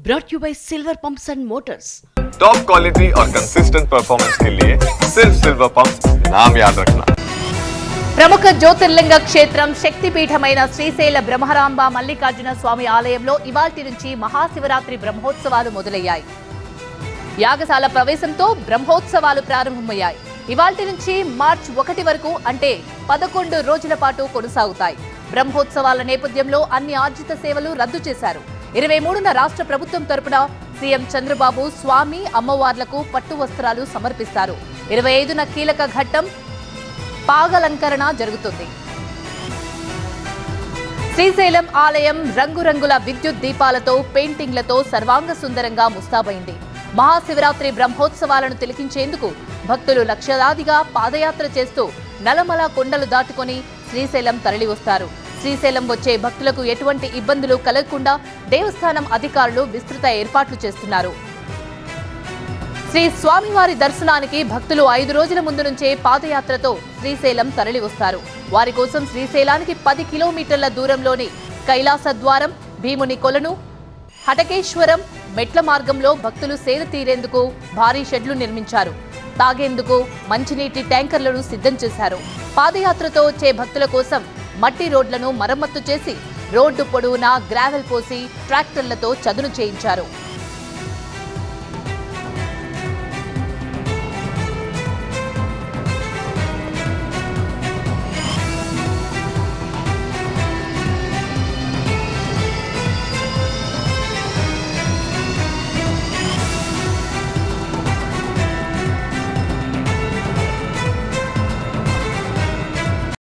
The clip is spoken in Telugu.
brought you by Silver Pumps and Motors. Top quality और कंसिस्टेंट परफॉर्मेंस के लिए सिर्फ सिल्वर पंप्स नाम याद रखना। ప్రముఖ జ్యోతిర్లింగ క్షేత్రం శక్తిపీఠమైన శ్రీశైల బ్రహ్మరాంబ మల్లికార్జున స్వామి ఆలయంలో ఇవాల్టి నుంచి మహాశివరాత్రి బ్రహ్మోత్సవాలు మొదలయ్యాయి. యాగశాల ప్రవేశంతో బ్రహ్మోత్సవాలు ప్రారంభమయ్యాయి. ఇవాల్టి నుంచి మార్చి 1 వరకు అంటే 11 రోజుల పాటు కొనసాగుతాయి. బ్రహ్మోత్సవాల నేపథ్యంలో అన్ని ఆర్జిత సేవలు రద్దు చేశారు. 23న రాష్ట్ర ప్రభుత్వం తరపున సీఎం చంద్రబాబు స్వామి అమ్మవార్లకు పట్టు వస్త్రాలు సమర్పిస్తారు. 25న కీలక ఘట్టం పాగలంకరణ జరుగుతుంది. శ్రీశైలం ఆలయం రంగురంగుల విద్యుత్ దీపాలతో పెయింటింగ్లతో సర్వాంగ సుందరంగా ముస్తాబైంది. మహాశివరాత్రి బ్రహ్మోత్సవాలను తిలకించేందుకు భక్తులు లక్షలాదిగా పాదయాత్ర చేస్తూ నలమల కొండలు దాటుకొని శ్రీశైలం తరలివస్తారు. శ్రీశైలం వచ్చే భక్తులకు ఎటువంటి ఇబ్బందులు కలగకుండా దేవస్థానం అధికారులు విస్తృత ఏర్పాట్లు చేస్తున్నారు. శ్రీ స్వామివారి దర్శనానికి భక్తులు 5 రోజుల ముందు నుంచే పాదయాత్రతో శ్రీశైలం తరలి వస్తారు. వారి కోసం శ్రీశైలానికి 10 కిలోమీటర్ల దూరంలోని కైలాస ద్వారం, భీముని కొలను, హటకేశ్వరం మెట్ల మార్గంలో భక్తులు సేద తీరేందుకు భారీ షెడ్లు నిర్మించారు. తాగేందుకు మంచినీటి ట్యాంకర్లను సిద్ధం చేశారు. పాదయాత్రతో వచ్చే భక్తుల కోసం మట్టి రోడ్లను మరమ్మత్తు చేసి రోడ్డు పొడవునా గ్రావెల్ పోసి ట్రాక్టర్లతో చదును చేయించారు.